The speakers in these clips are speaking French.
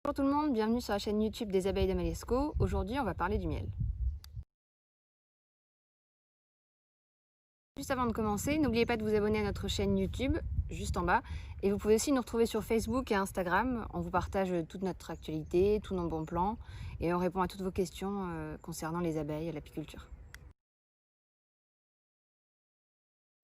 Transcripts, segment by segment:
Bonjour tout le monde, bienvenue sur la chaîne YouTube des abeilles d'Amalesco. Aujourd'hui, on va parler du miel. Juste avant de commencer, n'oubliez pas de vous abonner à notre chaîne YouTube, juste en bas. Et vous pouvez aussi nous retrouver sur Facebook et Instagram. On vous partage toute notre actualité, tous nos bons plans. Et on répond à toutes vos questions concernant les abeilles et l'apiculture.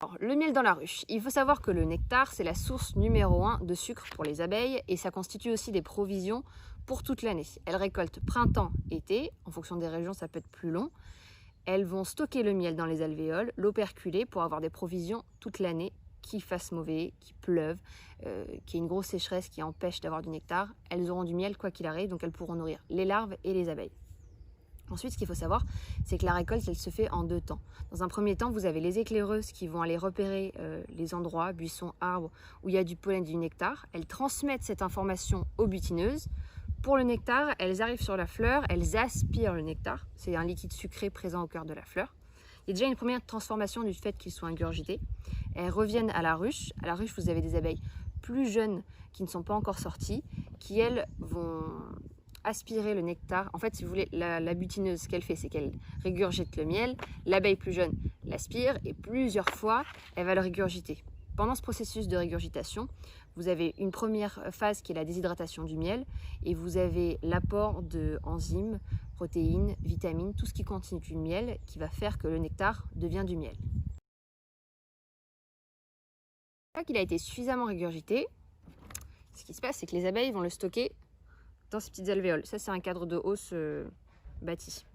Alors, le miel dans la ruche. Il faut savoir que le nectar, c'est la source numéro 1 de sucre pour les abeilles et ça constitue aussi des provisions pour toute l'année. Elles récoltent printemps, été, en fonction des régions ça peut être plus long. Elles vont stocker le miel dans les alvéoles, l'operculer pour avoir des provisions toute l'année, qu'il fasse mauvais, qu'il pleuve, qu'il y ait une grosse sécheresse qui empêche d'avoir du nectar. Elles auront du miel quoi qu'il arrive, donc elles pourront nourrir les larves et les abeilles. Ensuite, ce qu'il faut savoir, c'est que la récolte, elle se fait en 2 temps. Dans un premier temps, vous avez les éclaireuses qui vont aller repérer les endroits, buissons, arbres, où il y a du pollen et du nectar. Elles transmettent cette information aux butineuses. Pour le nectar, elles arrivent sur la fleur, elles aspirent le nectar. C'est un liquide sucré présent au cœur de la fleur. Il y a déjà une première transformation du fait qu'ils soient ingurgités. Elles reviennent à la ruche. À la ruche, vous avez des abeilles plus jeunes qui ne sont pas encore sorties, qui elles vont aspirer le nectar. En fait, si vous voulez, la butineuse, ce qu'elle fait, c'est qu'elle régurgite le miel. L'abeille plus jeune l'aspire et plusieurs fois, elle va le régurgiter. Pendant ce processus de régurgitation, vous avez une première phase qui est la déshydratation du miel et vous avez l'apport d'enzymes, protéines, vitamines, tout ce qui constitue le miel qui va faire que le nectar devient du miel. Une fois qu'il a été suffisamment régurgité, ce qui se passe, c'est que les abeilles vont le stocker dans ces petites alvéoles. Ça, c'est un cadre de hausse bâti.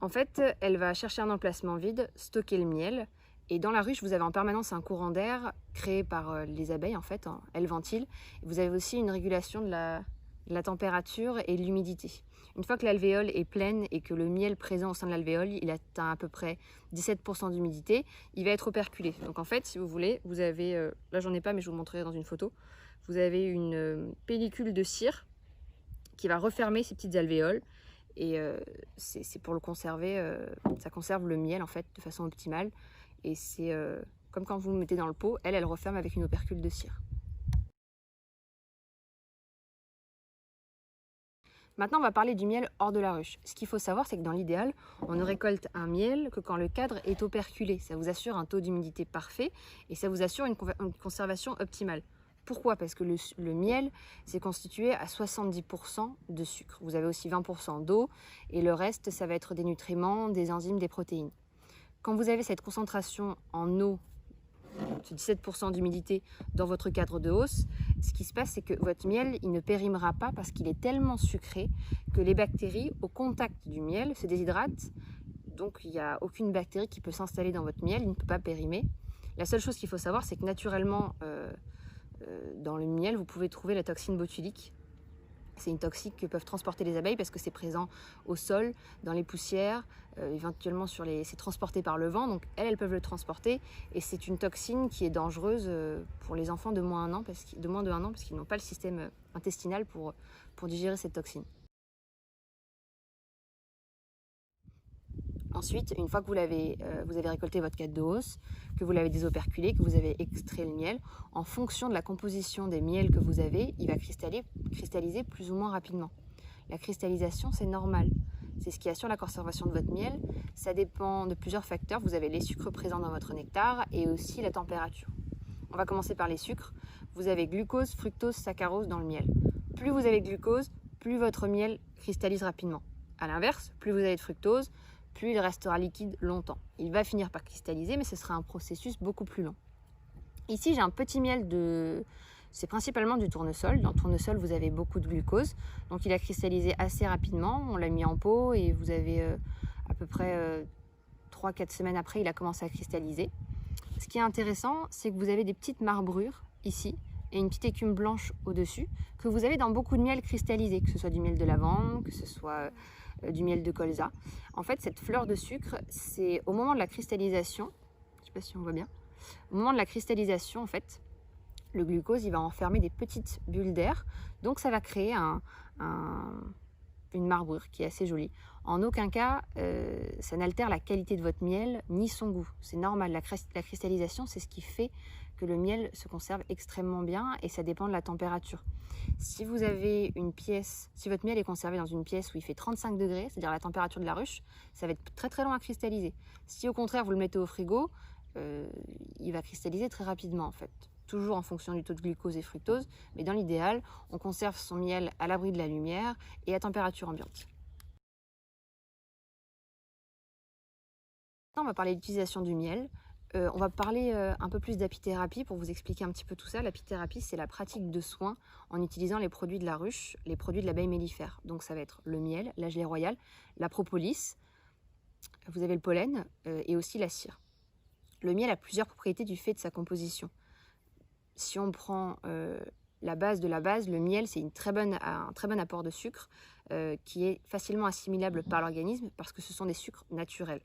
En fait, elle va chercher un emplacement vide, stocker le miel. Et dans la ruche, vous avez en permanence un courant d'air créé par les abeilles, en fait. Elles ventilent. Vous avez aussi une régulation de la température et de l'humidité. Une fois que l'alvéole est pleine et que le miel présent au sein de l'alvéole, il atteint à peu près 17% d'humidité, il va être operculé. Donc en fait, si vous voulez, vous avez, là j'en ai pas mais je vous montrerai dans une photo, vous avez une pellicule de cire qui va refermer ces petites alvéoles et c'est pour le conserver, ça conserve le miel en fait de façon optimale et c'est comme quand vous le mettez dans le pot, elle referme avec une opercule de cire. Maintenant, on va parler du miel hors de la ruche. Ce qu'il faut savoir, c'est que dans l'idéal, on ne récolte un miel que quand le cadre est operculé. Ça vous assure un taux d'humidité parfait et ça vous assure une conservation optimale. Pourquoi? Parce que le miel, c'est constitué à 70% de sucre. Vous avez aussi 20% d'eau et le reste, ça va être des nutriments, des enzymes, des protéines. Quand vous avez cette concentration en eau, ce 17% d'humidité dans votre cadre de hausse, ce qui se passe, c'est que votre miel, il ne périmera pas parce qu'il est tellement sucré que les bactéries, au contact du miel, se déshydratent. Donc, il n'y a aucune bactérie qui peut s'installer dans votre miel, il ne peut pas périmer. La seule chose qu'il faut savoir, c'est que naturellement, dans le miel, vous pouvez trouver la toxine botulique. C'est une toxique que peuvent transporter les abeilles parce que c'est présent au sol, dans les poussières, éventuellement c'est transporté par le vent. Donc elles peuvent le transporter et c'est une toxine qui est dangereuse pour les enfants de moins de 1 an parce qu'ils n'ont pas le système intestinal pour digérer cette toxine. Ensuite, une fois que vous avez récolté votre cadre de hausse, que vous l'avez désoperculé, que vous avez extrait le miel, en fonction de la composition des miels que vous avez, il va cristalliser plus ou moins rapidement. La cristallisation, c'est normal. C'est ce qui assure la conservation de votre miel. Ça dépend de plusieurs facteurs. Vous avez les sucres présents dans votre nectar et aussi la température. On va commencer par les sucres. Vous avez glucose, fructose, saccharose dans le miel. Plus vous avez de glucose, plus votre miel cristallise rapidement. A l'inverse, plus vous avez de fructose, plus il restera liquide longtemps. Il va finir par cristalliser, mais ce sera un processus beaucoup plus long. Ici, j'ai un petit miel c'est principalement du tournesol. Dans le tournesol, vous avez beaucoup de glucose. Donc, il a cristallisé assez rapidement. On l'a mis en pot et vous avez à peu près 3-4 semaines après, il a commencé à cristalliser. Ce qui est intéressant, c'est que vous avez des petites marbrures ici et une petite écume blanche au-dessus que vous avez dans beaucoup de miel cristallisé, que ce soit du miel de lavande, que ce soit du miel de colza. En fait, cette fleur de sucre, c'est au moment de la cristallisation, je ne sais pas si on voit bien, au moment de la cristallisation, en fait, le glucose, il va enfermer des petites bulles d'air, donc ça va créer une marbrure qui est assez jolie. En aucun cas, ça n'altère la qualité de votre miel ni son goût. C'est normal, la cristallisation, c'est ce qui fait que le miel se conserve extrêmement bien et ça dépend de la température. Si vous avez une pièce, si votre miel est conservé dans une pièce où il fait 35 degrés, c'est-à-dire la température de la ruche, ça va être très très long à cristalliser. Si au contraire vous le mettez au frigo, il va cristalliser très rapidement en fait. Toujours en fonction du taux de glucose et fructose, mais dans l'idéal, on conserve son miel à l'abri de la lumière et à température ambiante. Maintenant, on va parler d'utilisation du miel. On va parler un peu plus d'apithérapie pour vous expliquer un petit peu tout ça. L'apithérapie, c'est la pratique de soins en utilisant les produits de la ruche, les produits de l'abeille mellifère. Donc ça va être le miel, la gelée royale, la propolis, vous avez le pollen et aussi la cire. Le miel a plusieurs propriétés du fait de sa composition. Si on prend la base de la base, le miel, c'est un très bon apport de sucre qui est facilement assimilable par l'organisme parce que ce sont des sucres naturels.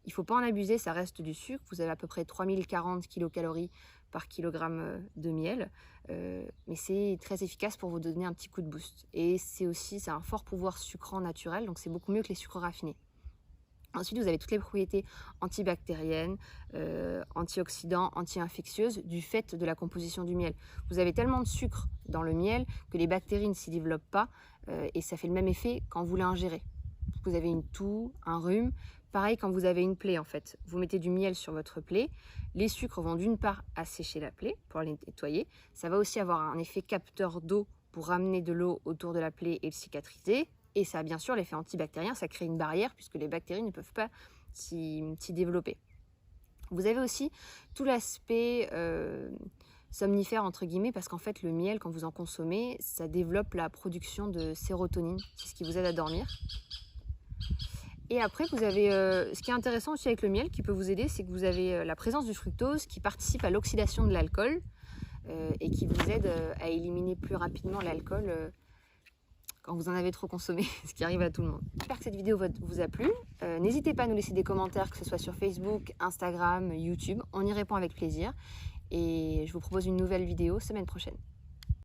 Il ne faut pas en abuser, ça reste du sucre. Vous avez à peu près 3040 kilocalories par kilogramme de miel. Mais c'est très efficace pour vous donner un petit coup de boost. Et c'est un fort pouvoir sucrant naturel, donc c'est beaucoup mieux que les sucres raffinés. Ensuite, vous avez toutes les propriétés antibactériennes, antioxydants, anti-infectieuses du fait de la composition du miel. Vous avez tellement de sucre dans le miel que les bactéries ne s'y développent pas et ça fait le même effet quand vous l'ingérez. Vous avez une toux, un rhume. Pareil quand vous avez une plaie en fait. Vous mettez du miel sur votre plaie. Les sucres vont d'une part assécher la plaie pour la nettoyer. Ça va aussi avoir un effet capteur d'eau pour ramener de l'eau autour de la plaie et le cicatriser. Et ça a bien sûr l'effet antibactérien, ça crée une barrière puisque les bactéries ne peuvent pas s'y développer. Vous avez aussi tout l'aspect somnifère entre guillemets parce qu'en fait le miel quand vous en consommez, ça développe la production de sérotonine. C'est ce qui vous aide à dormir. Et après, vous avez, ce qui est intéressant aussi avec le miel qui peut vous aider, c'est que vous avez la présence du fructose qui participe à l'oxydation de l'alcool et qui vous aide à éliminer plus rapidement l'alcool quand vous en avez trop consommé, ce qui arrive à tout le monde. J'espère que cette vidéo vous a plu. N'hésitez pas à nous laisser des commentaires, que ce soit sur Facebook, Instagram, YouTube. On y répond avec plaisir. Et je vous propose une nouvelle vidéo semaine prochaine.